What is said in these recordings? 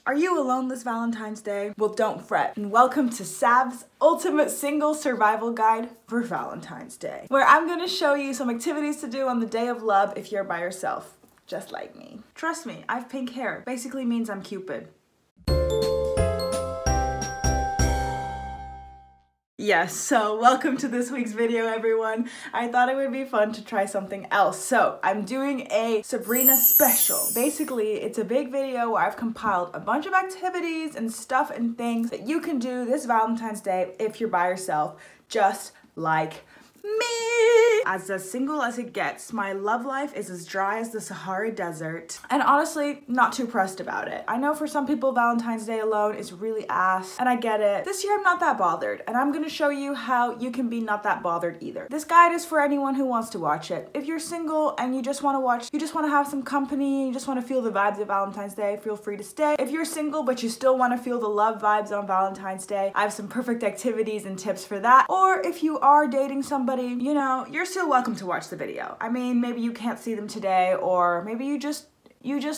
Are you alone this Valentine's Day? Well, don't fret, and welcome to Sav's Ultimate Single Survival Guide for Valentine's Day, where I'm gonna show you some activities to do on the day of love if you're by yourself, just like me. Trust me, I have pink hair. Basically means I'm Cupid. Yes, so welcome to this week's video, everyone. I thought it would be fun to try something else. So I'm doing a Sabrina special. Basically, it's a big video where I've compiled a bunch of activities and stuff and things that you can do this Valentine's Day if you're by yourself, just like me. As single as it gets, my love life is as dry as the Sahara Desert, and honestly, not too pressed about it. I know for some people Valentine's Day alone is really ass, and I get it. This year I'm not that bothered, and I'm gonna show you how you can be not that bothered either. This guide is for anyone who wants to watch it. If you're single and you just wanna watch, you just wanna have some company, you just wanna feel the vibes of Valentine's Day, feel free to stay. If you're single but you still wanna feel the love vibes on Valentine's Day, I have some perfect activities and tips for that. Or if you are dating somebody, you know, you're still welcome to watch the video. I mean, maybe you can't see them today, or maybe you just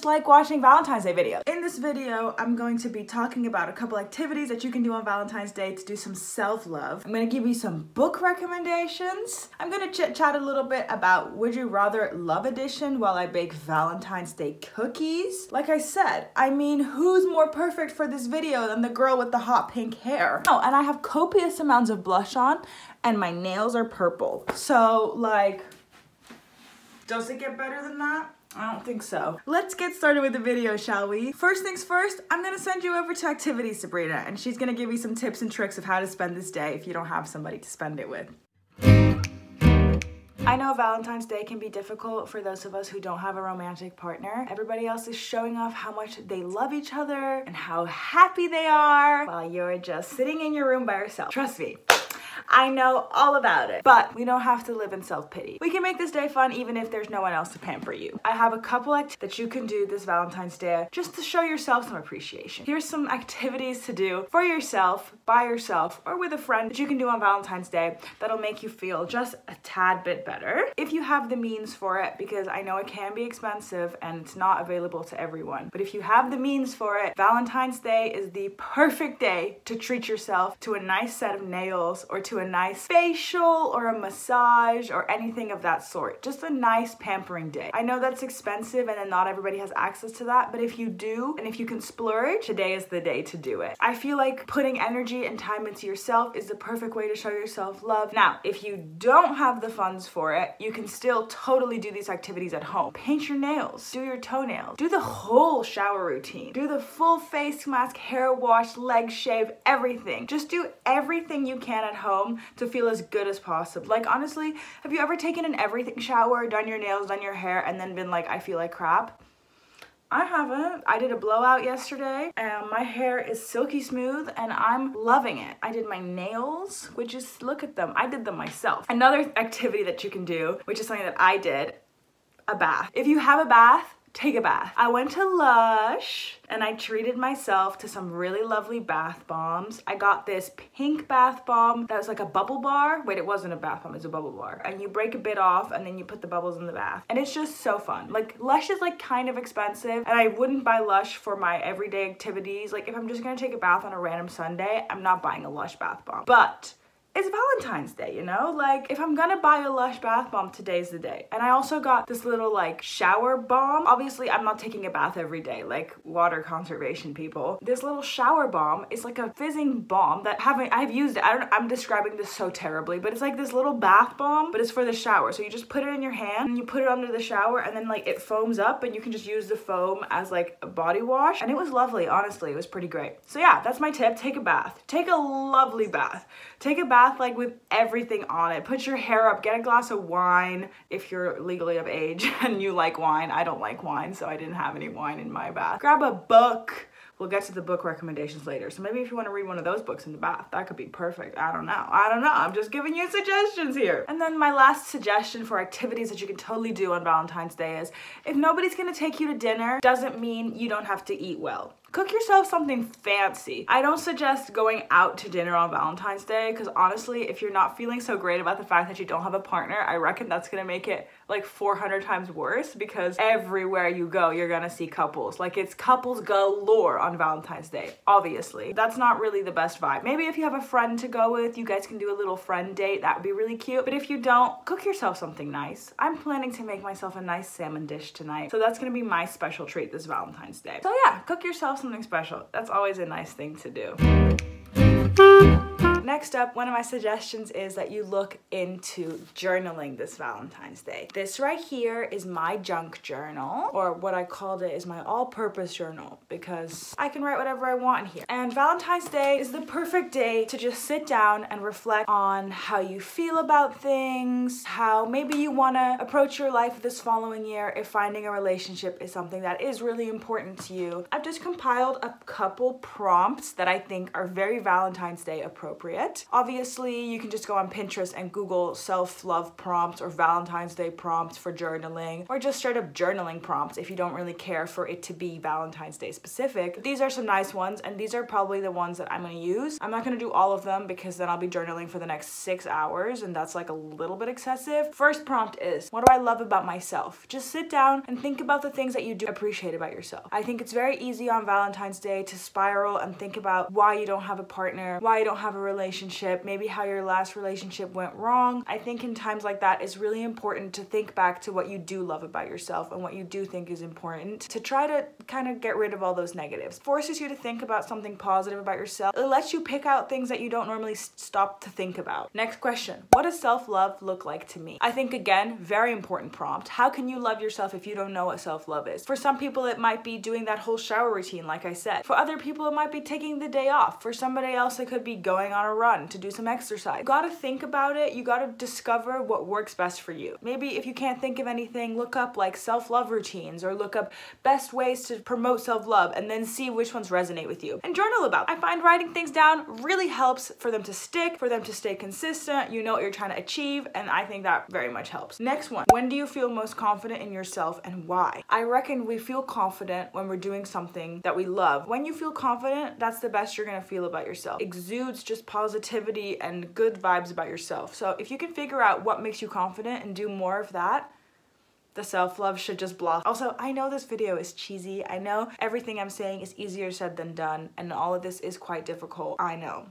like watching Valentine's Day videos. In this video, I'm going to be talking about a couple activities that you can do on Valentine's Day to do some self-love. I'm gonna give you some book recommendations. I'm gonna chit-chat a little bit about Would You Rather Love Edition while I bake Valentine's Day cookies. Like I said, I mean, who's more perfect for this video than the girl with the hot pink hair? Oh, and I have copious amounts of blush on, and my nails are purple. So, like, does it get better than that? I don't think so. Let's get started with the video, shall we? First things first, I'm gonna send you over to Activity Sabrina, and she's gonna give you some tips and tricks of how to spend this day if you don't have somebody to spend it with. I know Valentine's Day can be difficult for those of us who don't have a romantic partner. Everybody else is showing off how much they love each other and how happy they are while you're just sitting in your room by yourself. Trust me, I know all about it, but we don't have to live in self-pity. We can make this day fun even if there's no one else to pamper you. I have a couple activities that you can do this Valentine's Day just to show yourself some appreciation. Here's some activities to do for yourself, by yourself, or with a friend that you can do on Valentine's Day that'll make you feel just a tad bit better if you have the means for it, because I know it can be expensive and it's not available to everyone. But if you have the means for it, Valentine's Day is the perfect day to treat yourself to a nice set of nails or to a nice facial or a massage or anything of that sort. Just a nice pampering day. I know that's expensive and then not everybody has access to that, but if you do and if you can splurge, today is the day to do it. I feel like putting energy and time into yourself is the perfect way to show yourself love. Now, if you don't have the funds for it, you can still totally do these activities at home. Paint your nails, do your toenails, do the whole shower routine, do the full face mask, hair wash, leg shave, everything. Just do everything you can at home to feel as good as possible. Like, honestly, have you ever taken an everything shower, done your nails, done your hair, and then been like, I feel like crap? I haven't. I did a blowout yesterday and my hair is silky smooth and I'm loving it. I did my nails, which is, look at them. I did them myself. Another activity that you can do, which is something that I did, a bath. If you have a bath, take a bath. I went to Lush and I treated myself to some really lovely bath bombs. I got this pink bath bomb that was like a bubble bar. Wait, it wasn't a bath bomb, it's a bubble bar. And you break a bit off and then you put the bubbles in the bath. And it's just so fun. Like, Lush is like kind of expensive and I wouldn't buy Lush for my everyday activities. Like, if I'm just gonna take a bath on a random Sunday, I'm not buying a Lush bath bomb. But it's Valentine's Day, you know? Like, if I'm gonna buy a Lush bath bomb, today's the day. And I also got this little like shower bomb. Obviously, I'm not taking a bath every day, like water conservation people. This little shower bomb is like a fizzing bomb that I've used it. I'm describing this so terribly, but it's like this little bath bomb, but it's for the shower. So you just put it in your hand and you put it under the shower and then like it foams up and you can just use the foam as like a body wash. And it was lovely, honestly, it was pretty great. So yeah, that's my tip, take a bath. Take a lovely bath. Take a bath like with everything on it. Put your hair up, get a glass of wine if you're legally of age and you like wine. I don't like wine, so I didn't have any wine in my bath. Grab a book. We'll get to the book recommendations later. So maybe if you want to read one of those books in the bath, that could be perfect. I don't know. I'm just giving you suggestions here. And then my last suggestion for activities that you can totally do on Valentine's Day is, if nobody's gonna take you to dinner, doesn't mean you don't have to eat well. Cook yourself something fancy. I don't suggest going out to dinner on Valentine's Day because honestly, if you're not feeling so great about the fact that you don't have a partner, I reckon that's gonna make it like 400 times worse because everywhere you go, you're gonna see couples. Like it's couples galore on Valentine's Day, obviously. That's not really the best vibe. Maybe if you have a friend to go with, you guys can do a little friend date. That would be really cute. But if you don't, cook yourself something nice. I'm planning to make myself a nice salmon dish tonight. So that's gonna be my special treat this Valentine's Day. So yeah, cook yourself something special. That's always a nice thing to do. Next up, one of my suggestions is that you look into journaling this Valentine's Day. This right here is my junk journal, or what I called it is my all-purpose journal, because I can write whatever I want in here. And Valentine's Day is the perfect day to just sit down and reflect on how you feel about things, how maybe you want to approach your life this following year if finding a relationship is something that is really important to you. I've just compiled a couple prompts that I think are very Valentine's Day appropriate. Obviously, you can just go on Pinterest and Google self-love prompts or Valentine's Day prompts for journaling, or just straight up journaling prompts if you don't really care for it to be Valentine's Day specific. These are some nice ones, and these are probably the ones that I'm going to use. I'm not going to do all of them because then I'll be journaling for the next 6 hours, and that's like a little bit excessive. First prompt is, what do I love about myself? Just sit down and think about the things that you do appreciate about yourself. I think it's very easy on Valentine's Day to spiral and think about why you don't have a partner, why you don't have a relationship, maybe how your last relationship went wrong. I think in times like that, it's really important to think back to what you do love about yourself and what you do think is important, to try to kind of get rid of all those negatives. Forces you to think about something positive about yourself. It lets you pick out things that you don't normally stop to think about. Next question, what does self-love look like to me? I think, again, very important prompt. How can you love yourself if you don't know what self-love is? For some people, it might be doing that whole shower routine, like I said. For other people, it might be taking the day off. For somebody else, it could be going on a run to do some exercise. You gotta think about it. You gotta discover what works best for you. Maybe if you can't think of anything, look up like self-love routines or look up best ways to promote self-love and then see which ones resonate with you and journal about them. I find writing things down really helps for them to stick, for them to stay consistent. You know what you're trying to achieve, and I think that very much helps. Next one, when do you feel most confident in yourself and why? I reckon we feel confident when we're doing something that we love. When you feel confident, that's the best you're gonna feel about yourself. Exudes just positivity and good vibes about yourself. So if you can figure out what makes you confident and do more of that, the self-love should just blossom. Also, I know this video is cheesy. I know everything I'm saying is easier said than done, and all of this is quite difficult. I know,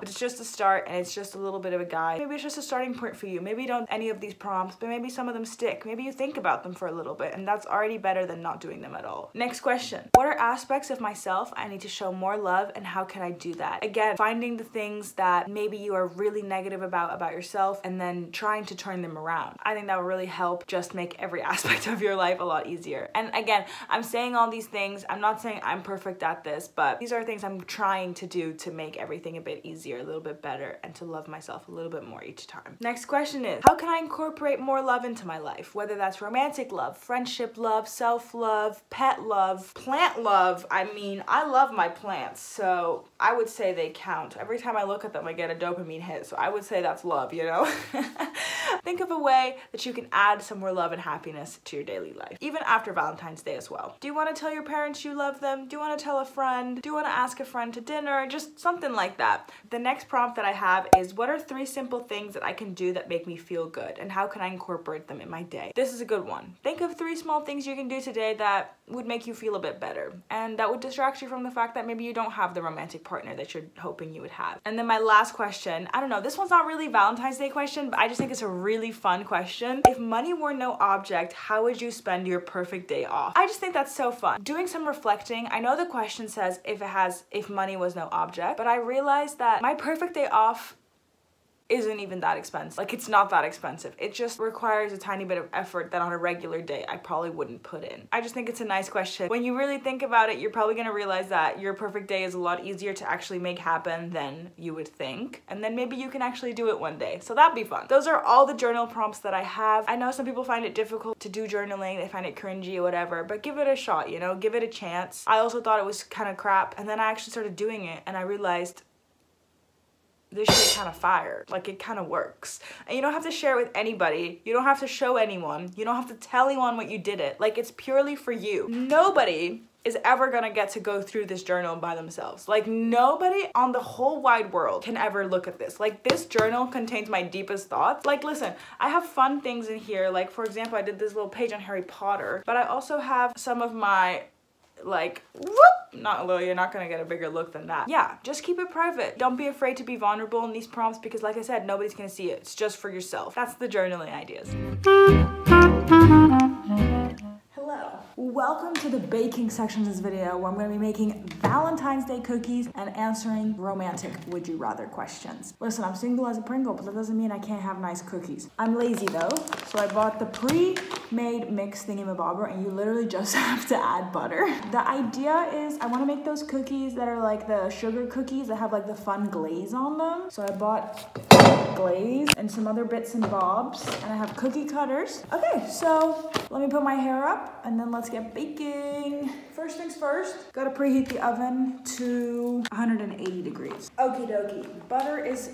but it's just a start and it's just a little bit of a guide. Maybe it's just a starting point for you. Maybe you don't any of these prompts, but maybe some of them stick. Maybe you think about them for a little bit, and that's already better than not doing them at all. Next question, what are aspects of myself I need to show more love, and how can I do that? Again, finding the things that maybe you are really negative about yourself and then trying to turn them around. I think that will really help just make every aspect of your life a lot easier. And again, I'm saying all these things, I'm not saying I'm perfect at this, but these are things I'm trying to do to make everything a bit easier, a little bit better, and to love myself a little bit more each time. Next question is, how can I incorporate more love into my life? Whether that's romantic love, friendship love, self-love, pet love, plant love. I mean, I love my plants, so I would say they count. Every time I look at them, I get a dopamine hit, so I would say that's love, you know? Think of a way that you can add some more love and happiness to your daily life, even after Valentine's Day as well. Do you want to tell your parents you love them? Do you want to tell a friend? Do you want to ask a friend to dinner? Just something like that. The next prompt that I have is, what are 3 simple things that I can do that make me feel good, and how can I incorporate them in my day? This is a good one. Think of 3 small things you can do today that would make you feel a bit better, and that would distract you from the fact that maybe you don't have the romantic partner that you're hoping you would have. And then my last question, I don't know, this one's not really Valentine's Day question, but I just think it's a really fun question. If money were no object, how would you spend your perfect day off? I just think that's so fun. Doing some reflecting, I know the question says if money was no object, but I realized that my perfect day off isn't even that expensive. Like, it's not that expensive. It just requires a tiny bit of effort that on a regular day I probably wouldn't put in. I just think it's a nice question. When you really think about it, you're probably gonna realize that your perfect day is a lot easier to actually make happen than you would think. And then maybe you can actually do it one day. So that'd be fun. Those are all the journal prompts that I have. I know some people find it difficult to do journaling. They find it cringy or whatever, but give it a shot, you know? Give it a chance. I also thought it was kind of crap, and then I actually started doing it and I realized this shit kind of fire. Like, it kind of works. And you don't have to share it with anybody. You don't have to show anyone. You don't have to tell anyone what you did it. Like, it's purely for you. Nobody is ever gonna get to go through this journal by themselves. Like, nobody on the whole wide world can ever look at this. Like, this journal contains my deepest thoughts. Like, listen, I have fun things in here. Like, for example, I did this little page on Harry Potter, but I also have some of my, like, whoop, not Lily, you're not gonna get a bigger look than that. Yeah, just keep it private. Don't be afraid to be vulnerable in these prompts because, like I said, nobody's gonna see it. It's just for yourself. That's the journaling ideas. Hello. Welcome to the baking section of this video where I'm going to be making Valentine's Day cookies and answering romantic would you rather questions. Listen, I'm single as a Pringle, but that doesn't mean I can't have nice cookies. I'm lazy though, so I bought the pre-made mix thingamabobber and you literally just have to add butter. The idea is I want to make those cookies that are like the sugar cookies that have like the fun glaze on them. So I bought glaze and some other bits and bobs, and I have cookie cutters. Okay, so let me put my hair up and then let's get baking. First things first, gotta preheat the oven to 180 degrees. Okie dokie, butter is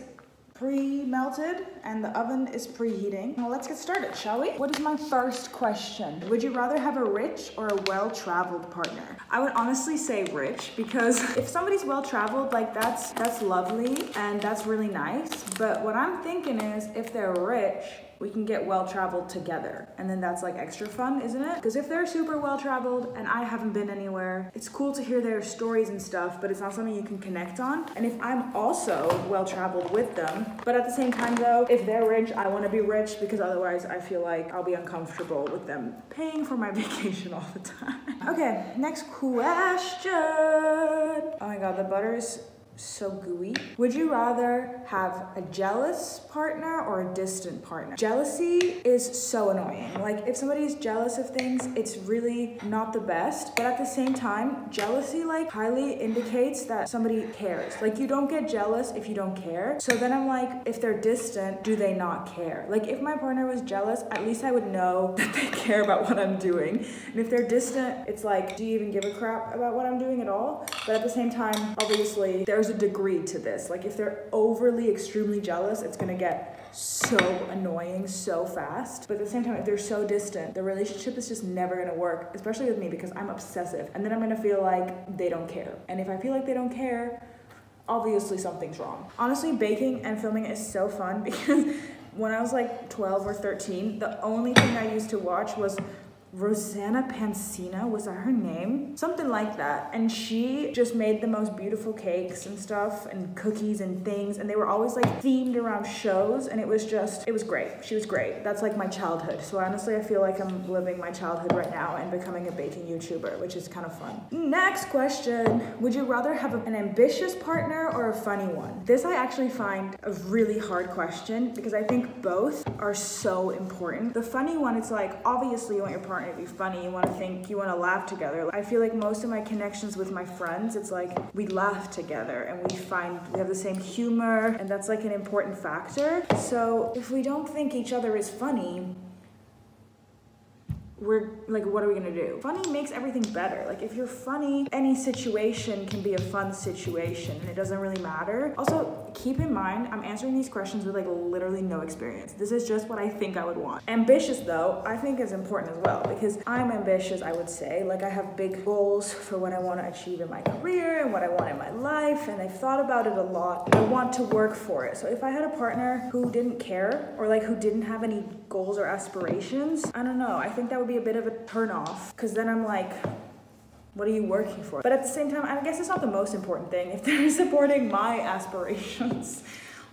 pre-melted and the oven is preheating. Now let's get started, shall we? What is my first question? Would you rather have a rich or a well-traveled partner? I would honestly say rich, because if somebody's well-traveled, like that's lovely and that's really nice. But what I'm thinking is if they're rich, we can get well-traveled together. And then that's like extra fun, isn't it? Because if they're super well-traveled and I haven't been anywhere, it's cool to hear their stories and stuff, but it's not something you can connect on. And if I'm also well-traveled with them, but at the same time though, if they're rich, I wanna be rich because otherwise I feel like I'll be uncomfortable with them paying for my vacation all the time. Okay, next question. Oh my God, the butter is so gooey. Would you rather have a jealous partner or a distant partner? Jealousy is so annoying. Like, if somebody's jealous of things, it's really not the best. But at the same time, jealousy like highly indicates that somebody cares. Like, you don't get jealous if you don't care. So then I'm like, if they're distant, do they not care? Like, if my partner was jealous, at least I would know that they care about what I'm doing. And if they're distant, it's like, do you even give a crap about what I'm doing at all? But at the same time, obviously, there's a degree to this. Like, if they're overly extremely jealous, it's gonna get so annoying so fast. But at the same time, if they're so distant, the relationship is just never gonna work, especially with me because I'm obsessive, and then I'm gonna feel like they don't care. And if I feel like they don't care, obviously something's wrong. Honestly, baking and filming is so fun because when I was like 12 or 13, the only thing I used to watch was Rosanna Pansina, was that her name? Something like that. And she just made the most beautiful cakes and stuff and cookies and things, and they were always like themed around shows, and it was great. She was great. That's like my childhood. So honestly, I feel like I'm living my childhood right now and becoming a baking YouTuber, which is kind of fun. Next question. Would you rather have an ambitious partner or a funny one? This I actually find a really hard question because I think both are so important. The funny one, it's like, obviously you want your partner to be funny, you want to laugh together. I feel like most of my connections with my friends, it's like we laugh together and we have the same humor, and that's like an important factor. So if we don't think each other is funny, we're like, what are we gonna do? Funny makes everything better. Like, if you're funny, any situation can be a fun situation and it doesn't really matter. Also, keep in mind, I'm answering these questions with like literally no experience. This is just what I think I would want. Ambitious though, I think is important as well because I'm ambitious, I would say. Like, I have big goals for what I want to achieve in my career and what I want in my life, and I've thought about it a lot. I want to work for it. So if I had a partner who didn't care or like who didn't have any goals or aspirations, I don't know, I think that would be a bit of a turn off, because then I'm like, what are you working for? But at the same time, I guess it's not the most important thing. If they're supporting my aspirations,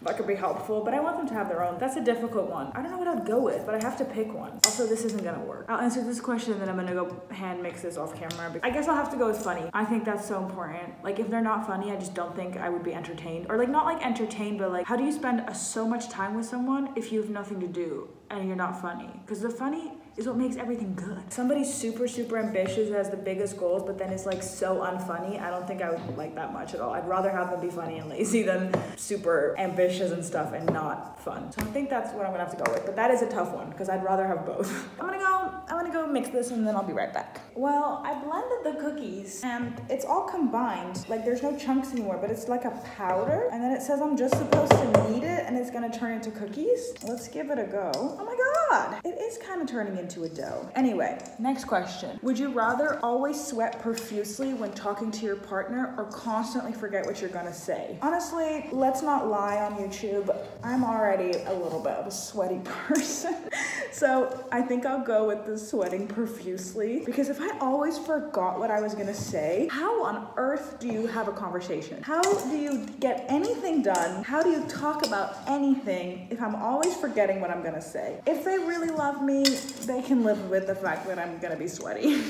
that could be helpful, but I want them to have their own. That's a difficult one. I don't know what I'd go with, but I have to pick one. Also, this isn't gonna work. I'll answer this question and then I'm gonna go hand mix this off camera. I guess I'll have to go with funny. I think that's so important. Like, if they're not funny, I just don't think I would be entertained. Or like, not like entertained, but like, how do you spend so much time with someone if you have nothing to do and you're not funny? Because the funny is what makes everything good. Somebody's super, super ambitious, has the biggest goals, but then is like so unfunny, I don't think I would like that much at all. I'd rather have them be funny and lazy than super ambitious and stuff and not fun. So I think that's what I'm gonna have to go with, but that is a tough one because I'd rather have both. I'm gonna go mix this and then I'll be right back. Well, I blended the cookies and it's all combined. Like, there's no chunks anymore, but it's like a powder. And then it says I'm just supposed to knead it and it's gonna turn into cookies. Let's give it a go. Oh my God. God, it is kind of turning into a dough. Anyway, next question. Would you rather always sweat profusely when talking to your partner or constantly forget what you're gonna say? Honestly, let's not lie on YouTube. I'm already a little bit of a sweaty person. So I think I'll go with the sweating profusely, because if I always forgot what I was gonna say, how on earth do you have a conversation? How do you get anything done? How do you talk about anything if I'm always forgetting what I'm gonna say? If they really love me, they can live with the fact that I'm gonna be sweaty.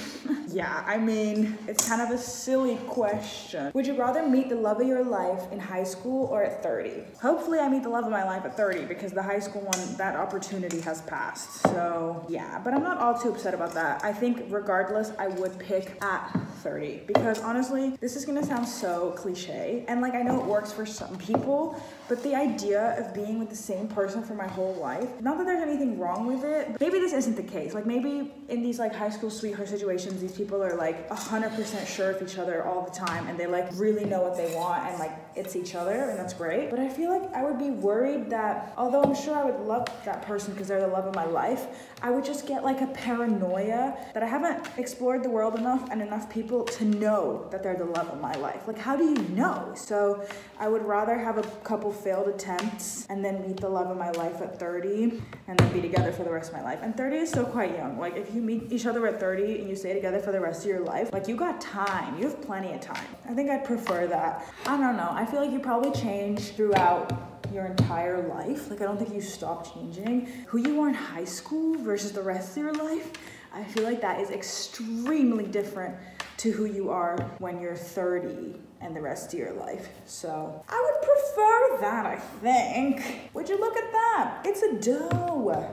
Yeah, I mean, it's kind of a silly question. Would you rather meet the love of your life in high school or at 30? Hopefully I meet the love of my life at 30, because the high school one, that opportunity has passed. So yeah, but I'm not all too upset about that. I think regardless, I would pick at 30, because honestly, this is gonna sound so cliche, and like I know it works for some people, but the idea of being with the same person for my whole life, not that there's anything wrong with it, but maybe this isn't the case. Like maybe in these like high school sweetheart situations, these people are like 100% sure of each other all the time, and they like really know what they want, and like it's each other, and that's great. But I feel like I would be worried that although I'm sure I would love that person because they're the love of my life, I would just get like a paranoia that I haven't explored the world enough and enough people to know that they're the love of my life. Like, how do you know? So I would rather have a couple failed attempts and then meet the love of my life at 30 and then be together for the rest of my life. And 30 is still quite young. Like, if you meet each other at 30 and you stay together for the rest of your life, like, you got time. You have plenty of time. I think I'd prefer that. I don't know. I feel like you probably change throughout your entire life. Like, I don't think you stop changing. Who you are in high school versus the rest of your life, I feel like that is extremely different to who you are when you're 30 and the rest of your life. So I would prefer that, I think. Would you look at that? It's a dough.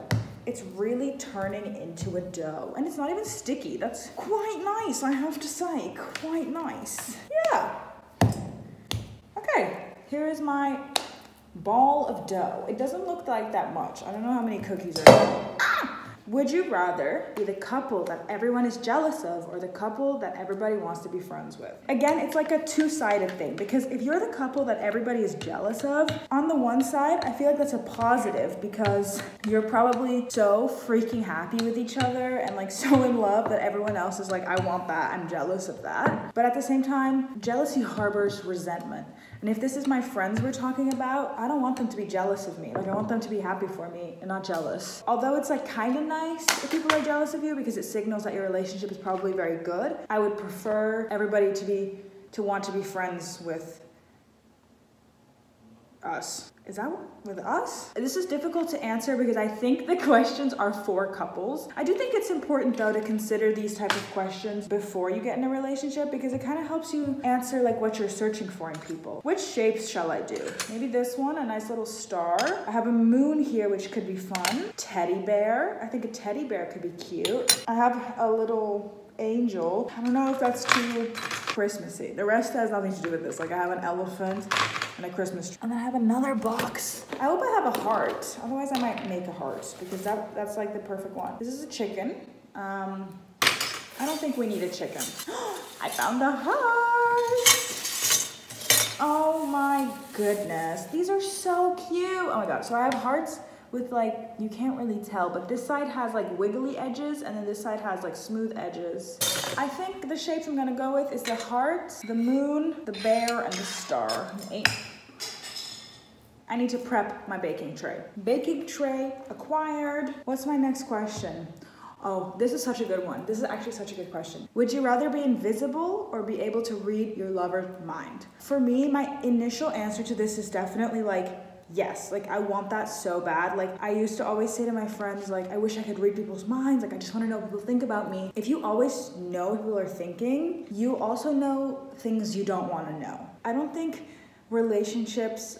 It's really turning into a dough, and it's not even sticky. That's quite nice, I have to say. Quite nice. Yeah. Okay, here is my ball of dough. It doesn't look like that much. I don't know how many cookies are in it. Ah! Would you rather be the couple that everyone is jealous of or the couple that everybody wants to be friends with? Again, it's like a two-sided thing, because if you're the couple that everybody is jealous of, on the one side, I feel like that's a positive, because you're probably so freaking happy with each other and like so in love that everyone else is like, I want that, I'm jealous of that. But at the same time, jealousy harbors resentment. And if this is my friends we're talking about, I don't want them to be jealous of me. Like, I want them to be happy for me and not jealous. Although it's like kind of nice if people are jealous of you, because it signals that your relationship is probably very good, I would prefer everybody to want to be friends with us. Is that with us? This is difficult to answer because I think the questions are for couples. I do think it's important though to consider these type of questions before you get in a relationship, because it kind of helps you answer like what you're searching for in people. Which shapes shall I do? Maybe this one, a nice little star. I have a moon here, which could be fun. Teddy bear. I think a teddy bear could be cute. I have a little angel. I don't know if that's too Christmassy. The rest has nothing to do with this. Like, I have an elephant and a Christmas tree. And then I have another box. I hope I have a heart. Otherwise, I might make a heart, because that's like the perfect one. This is a chicken. I don't think we need a chicken. I found a heart. Oh my goodness. These are so cute. Oh my God. So I have hearts with like, you can't really tell, but this side has like wiggly edges and then this side has like smooth edges. I think the shapes I'm gonna go with is the heart, the moon, the bear, and the star. I need to prep my baking tray. Baking tray acquired. What's my next question? Oh, this is such a good one. This is actually such a good question. Would you rather be invisible or be able to read your lover's mind? For me, my initial answer to this is definitely like, yes, like I want that so bad. Like, I used to always say to my friends, like, I wish I could read people's minds. Like, I just want to know what people think about me. If you always know what people are thinking, you also know things you don't want to know. I don't think relationships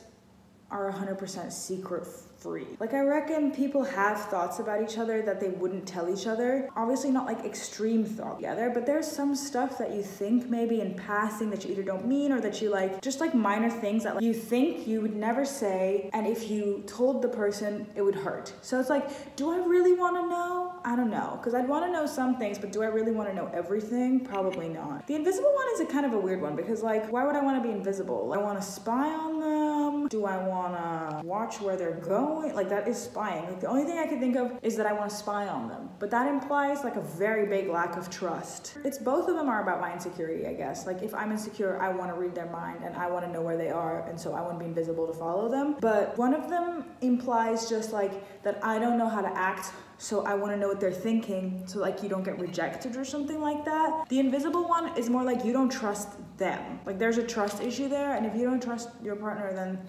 are 100% secret free. Like, I reckon people have thoughts about each other that they wouldn't tell each other. Obviously not like extreme thought together, but there's some stuff that you think maybe in passing that you either don't mean or that you like, just like minor things that like you think you would never say, and if you told the person, it would hurt. So it's like, do I really want to know? I don't know, because I'd want to know some things, but do I really want to know everything? Probably not. The invisible one is a kind of a weird one, because like, why would I want to be invisible? I want to spy on them. them? Do I wanna watch where they're going? Like, that is spying. Like, the only thing I can think of is that I wanna spy on them. But that implies like a very big lack of trust. It's both of them are about my insecurity, I guess. Like, if I'm insecure, I wanna read their mind and I wanna know where they are, and so I wanna be invisible to follow them. But one of them implies just like that I don't know how to act, so I want to know what they're thinking, so like you don't get rejected or something like that. The invisible one is more like you don't trust them. Like, there's a trust issue there, and if you don't trust your partner, then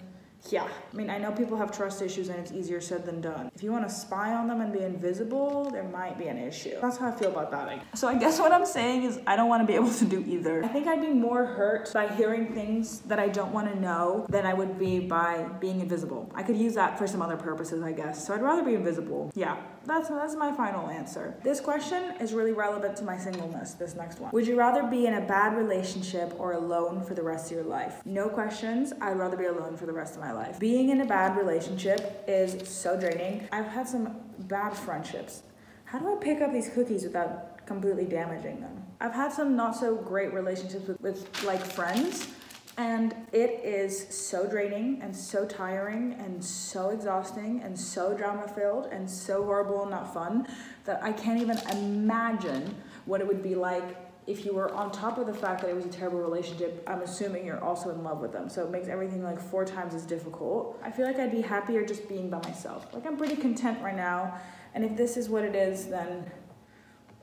yeah. I mean, I know people have trust issues and it's easier said than done. If you want to spy on them and be invisible, there might be an issue. That's how I feel about that. So I guess what I'm saying is I don't want to be able to do either. I think I'd be more hurt by hearing things that I don't want to know than I would be by being invisible. I could use that for some other purposes, I guess. So I'd rather be invisible. Yeah, that's my final answer. This question is really relevant to my singleness, this next one. Would you rather be in a bad relationship or alone for the rest of your life? No questions, I'd rather be alone for the rest of my life. Being in a bad relationship is so draining. I've had some bad friendships. How do I pick up these cookies without completely damaging them? I've had some not so great relationships with like friends, and it is so draining and so tiring and so exhausting and so drama filled and so horrible and not fun that I can't even imagine what it would be like if you were on top of the fact that it was a terrible relationship. I'm assuming you're also in love with them, so it makes everything like 4 times as difficult. I feel like I'd be happier just being by myself. Like, I'm pretty content right now, and if this is what it is, then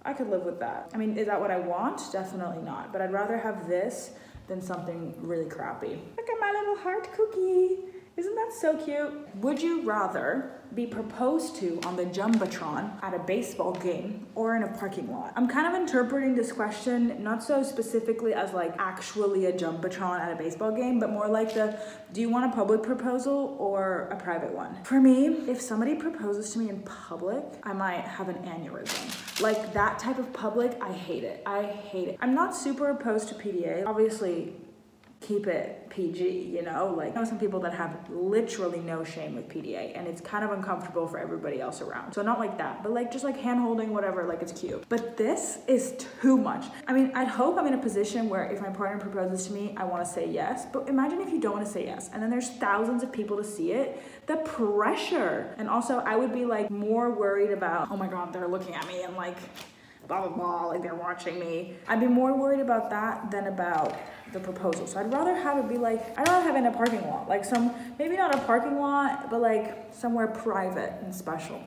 I could live with that. I mean, is that what I want? Definitely not, but I'd rather have this than something really crappy. Look at my little heart cookie. Isn't that so cute? Would you rather be proposed to on the Jumbotron at a baseball game or in a parking lot? I'm kind of interpreting this question not so specifically as like actually a Jumbotron at a baseball game, but more like do you want a public proposal or a private one? For me, if somebody proposes to me in public, I might have an aneurysm. Like, that type of public, I hate it. I hate it. I'm not super opposed to PDA. Obviously, keep it PG, you know? Like, I know some people that have literally no shame with PDA, and it's kind of uncomfortable for everybody else around. So not like that, but like just like hand holding, whatever, like it's cute. But this is too much. I mean, I'd hope I'm in a position where if my partner proposes to me, I want to say yes. But imagine if you don't want to say yes, and then there's thousands of people to see it. The pressure. And also, I would be like more worried about, oh my God, they're looking at me and like blah, blah, blah, like they're watching me. I'd be more worried about that than about the proposal. So I'd rather have it be like, I'd rather have it in a parking lot, like maybe not a parking lot, but like somewhere private and special,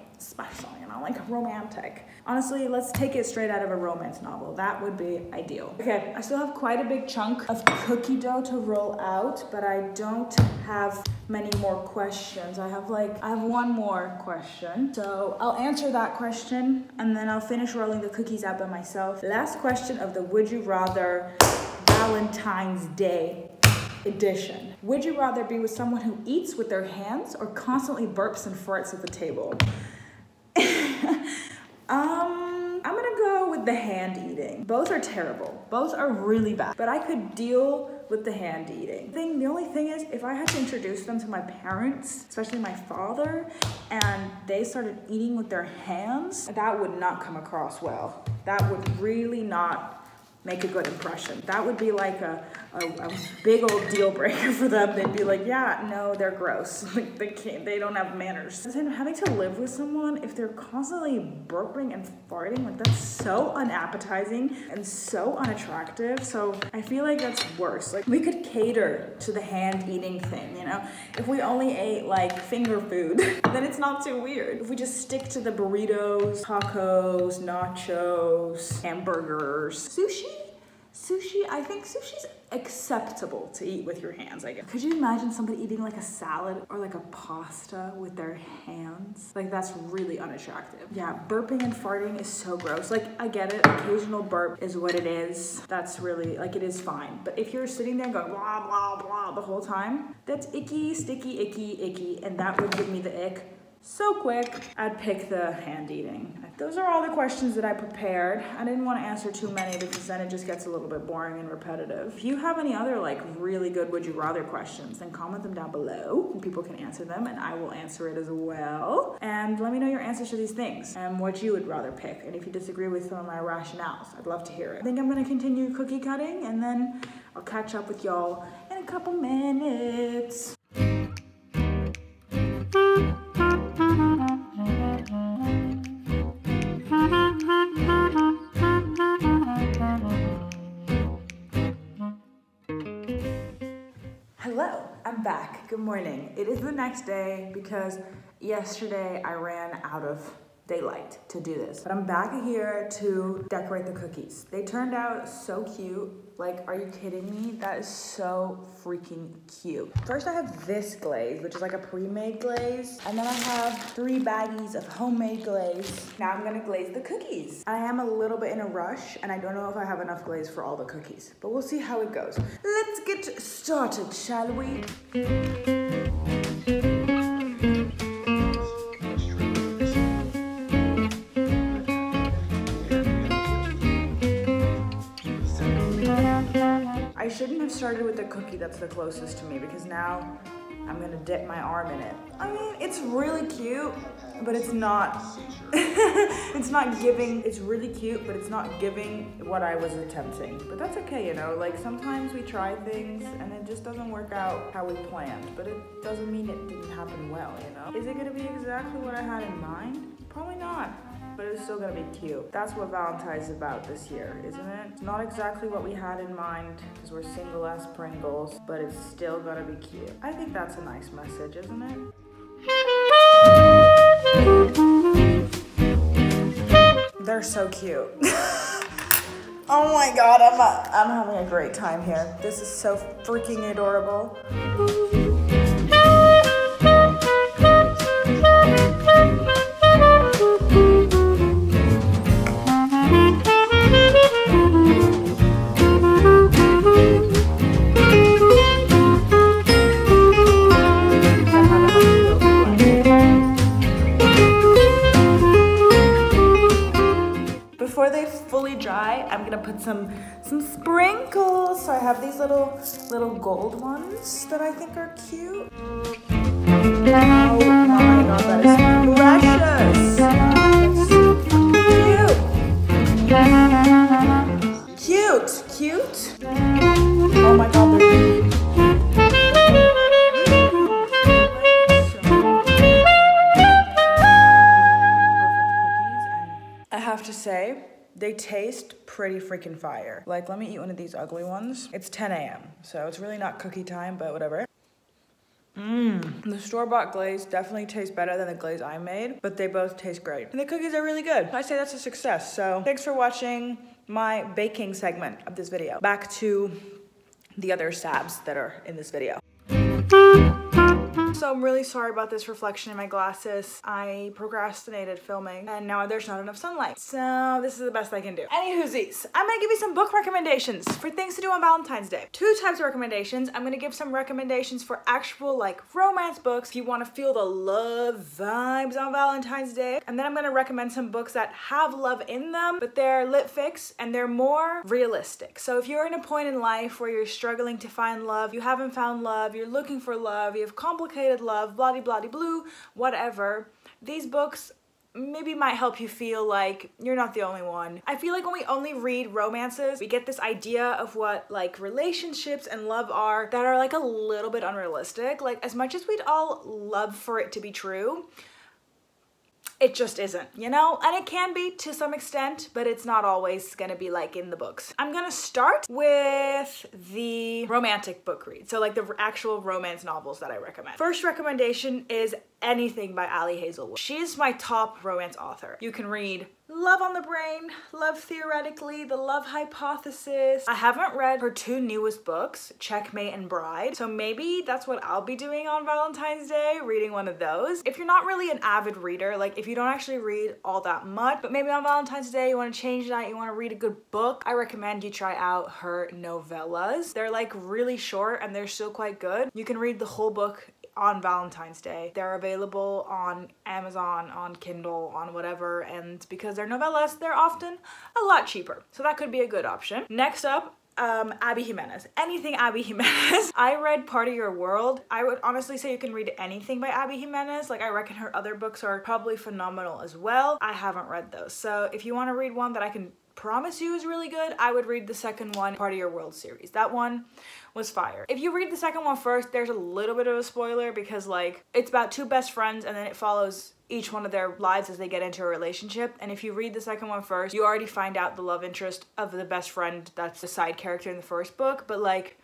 you know, like romantic. Honestly, let's take it straight out of a romance novel. That would be ideal. Okay, I still have quite a big chunk of cookie dough to roll out, but I don't have many more questions. I have one more question. So I'll answer that question and then I'll finish rolling the cookies out by myself. Last question of the Would You Rather Valentine's Day edition. Would you rather be with someone who eats with their hands or constantly burps and farts at the table? I'm gonna go with the hand eating. Both are terrible. Both are really bad, but I could deal with the hand eating. The only thing is, if I had to introduce them to my parents, especially my father, and they started eating with their hands, that would not come across well. That would really not make a good impression. That would be like a big old deal breaker for them. They'd be like, yeah, no, they're gross. Like, they don't have manners. And having to live with someone, if they're constantly burping and farting, like, that's so unappetizing and so unattractive. So I feel like that's worse. Like, we could cater to the hand eating thing, you know? If we only ate like finger food, then it's not too weird. If we just stick to the burritos, tacos, nachos, hamburgers, sushi, I think sushi's acceptable to eat with your hands, I guess. Could you imagine somebody eating like a salad or like a pasta with their hands? Like, that's really unattractive. Yeah, burping and farting is so gross. Like, I get it, occasional burp is what it is. That's really, like, it is fine. But if you're sitting there going blah, blah, blah the whole time, that's icky, sticky, icky, and that would give me the ick so quick. I'd pick the hand eating. Those are all the questions that I prepared. I didn't want to answer too many because then it just gets a little bit boring and repetitive. If you have any other like really good would you rather questions, then comment them down below and people can answer them and I will answer it as well. And let me know your answers to these things and what you would rather pick. And if you disagree with some of my rationales, I'd love to hear it. I think I'm going to continue cookie cutting and then I'll catch up with y'all in a couple minutes. Hello, I'm back. Good morning. It is the next day because yesterday I ran out of daylight to do this. But I'm back here to decorate the cookies. They turned out so cute. Like, are you kidding me? That is so freaking cute. First I have this glaze, which is like a pre-made glaze. And then I have 3 baggies of homemade glaze. Now I'm gonna glaze the cookies. I am a little bit in a rush and I don't know if I have enough glaze for all the cookies, but we'll see how it goes. Let's get started, shall we? I shouldn't have started with the cookie that's the closest to me because now I'm gonna dip my arm in it. I mean, it's really cute, but it's not, it's not giving, it's really cute, but it's not giving what I was attempting. But that's okay, you know, like sometimes we try things and it just doesn't work out how we planned, but it doesn't mean it didn't happen well, you know? Is it gonna be exactly what I had in mind? Probably not. But it's still gonna be cute. That's what Valentine's is about this year, isn't it? It's not exactly what we had in mind because we're single as Pringles, but it's still gonna be cute. I think that's a nice message, isn't it? They're so cute. Oh my God, I'm having a great time here. This is so freaking adorable. Before they fully dry, I'm gonna put some sprinkles. So I have these little gold ones that I think are cute. Oh my God, that is precious. That's cute. Cute. Oh my God, they're I have to say, they taste pretty freaking fire. Like, let me eat one of these ugly ones. It's 10 a.m., so it's really not cookie time, but whatever. The store-bought glaze definitely tastes better than the glaze I made, but they both taste great. And the cookies are really good. I'd say that's a success. So thanks for watching my baking segment of this video. Back to the other sabs that are in this video. So I'm really sorry about this reflection in my glasses. I procrastinated filming and now there's not enough sunlight. So this is the best I can do. Anywhoosies, I'm gonna give you some book recommendations for things to do on Valentine's Day. 2 types of recommendations. I'm gonna give some recommendations for actual like romance books if you wanna feel the love vibes on Valentine's Day. And then I'm gonna recommend some books that have love in them, but they're lit fics and they're more realistic. So if you're in a point in life where you're struggling to find love, you haven't found love, you're looking for love, you have complicated love, bloody bloody blue, whatever, these books maybe might help you feel like you're not the only one. I feel like when we only read romances, we get this idea of what like relationships and love are that are like a little bit unrealistic. Like as much as we'd all love for it to be true, it just isn't, you know? And it can be to some extent, but it's not always gonna be like in the books. I'm gonna start with the romantic book read. So like the actual romance novels that I recommend. First recommendation is Anything by Ali Hazelwood. She's my top romance author. You can read Love on the Brain, Love Theoretically, The Love Hypothesis. I haven't read her 2 newest books, Checkmate and Bride, so maybe that's what I'll be doing on Valentine's Day, reading one of those. If you're not really an avid reader, like if you don't actually read all that much, but maybe on Valentine's Day you want to change that, you want to read a good book, I recommend you try out her novellas. They're like really short and they're still quite good. You can read the whole book on Valentine's Day. They're available on Amazon, on Kindle, on whatever, and because they're novellas, they're often a lot cheaper. So that could be a good option. Next up, Abby Jimenez. Anything Abby Jimenez. I read Part of Your World. I would honestly say you can read anything by Abby Jimenez. Like I reckon her other books are probably phenomenal as well. I haven't read those. So if you want to read one that I can promise you is really good, I would read the second one, Part of Your World series. That one was fire. If you read the second one first, there's a little bit of a spoiler because like it's about 2 best friends and then it follows each one of their lives as they get into a relationship. And if you read the second one first, you already find out the love interest of the best friend that's the side character in the first book. But like,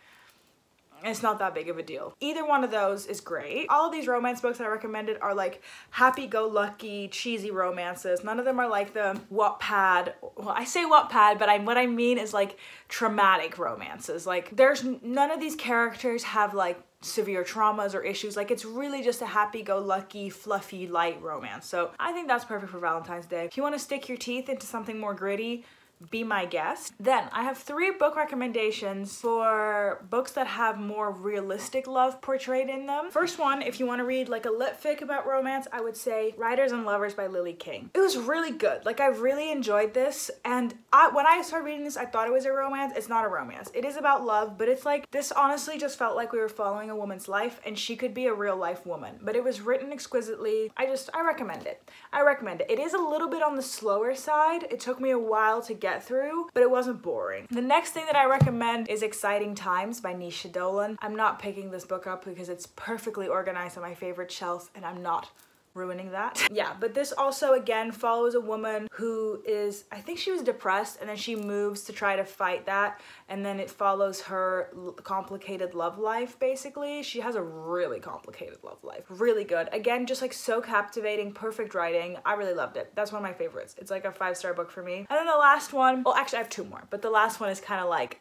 It's not that big of a deal. Either one of those is great. All of these romance books I recommended are like happy-go-lucky, cheesy romances. None of them are like the Wattpad. Well, I say Wattpad, but what I mean is like traumatic romances. Like there's none of these characters have like severe traumas or issues. Like it's really just a happy-go-lucky, fluffy, light romance. So I think that's perfect for Valentine's Day. If you want to stick your teeth into something more gritty, be my guest. Then I have 3 book recommendations for books that have more realistic love portrayed in them. First one, if you want to read like a lit fic about romance, I would say Writers and Lovers by Lily King. It was really good. Like I really enjoyed this, and when I started reading this, I thought it was a romance. It's not a romance. It is about love, but it's like, this honestly just felt like we were following a woman's life, and she could be a real life woman, but it was written exquisitely. I recommend it. I recommend it. It is a little bit on the slower side. It took me a while to get through, but it wasn't boring. The next thing that I recommend is Exciting Times by Nisha Dolan. I'm not picking this book up because it's perfectly organized on my favorite shelf, and I'm not ruining that. Yeah, but this also again follows a woman who is, I think she was depressed, and then she moves to try to fight that, and then it follows her complicated love life. Basically, she has a really complicated love life. Really good. Again, just like so captivating, perfect writing. I really loved it. That's one of my favorites. It's like a 5-star book for me. And then the last one, well actually I have 2 more, but the last one is kind of like,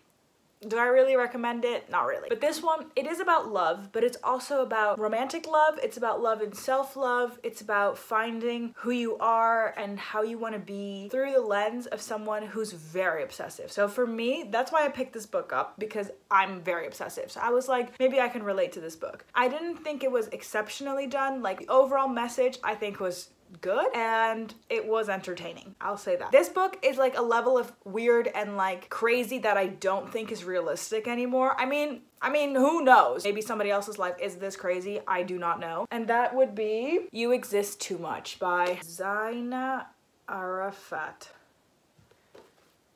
do I really recommend it? Not really. But this one, it is about love, but it's also about romantic love. It's about love and self-love. It's about finding who you are and how you want to be through the lens of someone who's very obsessive. So for me, that's why I picked this book up, because I'm very obsessive. So I was like, maybe I can relate to this book. I didn't think it was exceptionally done. Like the overall message, I think was good, and it was entertaining. I'll say that. This book is like a level of weird and like crazy that I don't think is realistic anymore. I mean, who knows? Maybe somebody else's life is this crazy. I do not know. And that would be You Exist Too Much by Zaina Arafat.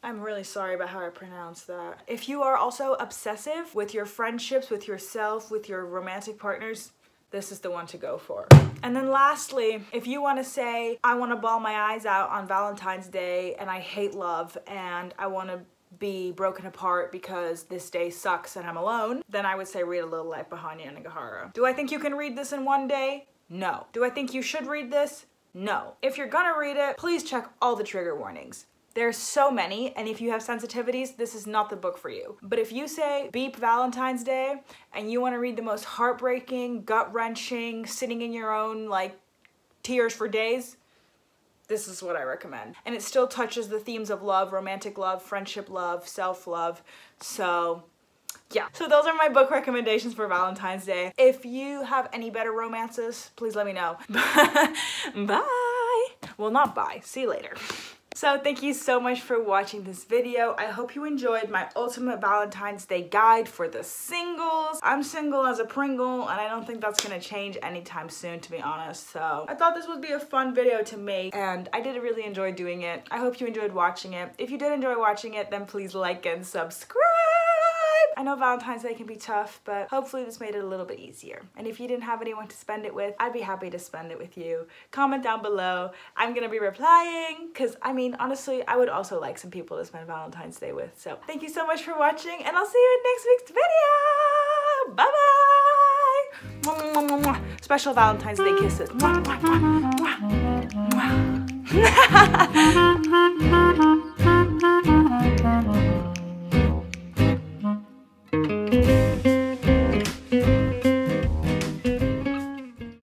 I'm really sorry about how I pronounce that. If you are also obsessive with your friendships, with yourself, with your romantic partners, this is the one to go for. And then lastly, if you want to say, I want to bawl my eyes out on Valentine's Day and I hate love and I want to be broken apart because this day sucks and I'm alone, then I would say read A Little Life by Hanya Nagahara. Do I think you can read this in one day? No. Do I think you should read this? No. If you're gonna read it, please check all the trigger warnings. There's so many, and if you have sensitivities, this is not the book for you. But if you say beep Valentine's Day and you want to read the most heartbreaking, gut-wrenching, sitting in your own like tears for days, this is what I recommend. And it still touches the themes of love, romantic love, friendship love, self-love. So yeah, so those are my book recommendations for Valentine's Day. If you have any better romances, please let me know. Bye. Well, not bye. See you later. So thank you so much for watching this video. I hope you enjoyed my ultimate Valentine's Day guide for the singles. I'm single as a Pringle, and I don't think that's gonna change anytime soon, to be honest. So I thought this would be a fun video to make, and I did really enjoy doing it. I hope you enjoyed watching it. If you did enjoy watching it, then please like and subscribe. I know Valentine's Day can be tough, but hopefully this made it a little bit easier. And if you didn't have anyone to spend it with, I'd be happy to spend it with you. Comment down below. I'm gonna be replying, because I mean, honestly, I would also like some people to spend Valentine's Day with. So thank you so much for watching, and I'll see you in next week's video. Bye-bye. Special Valentine's Day kisses.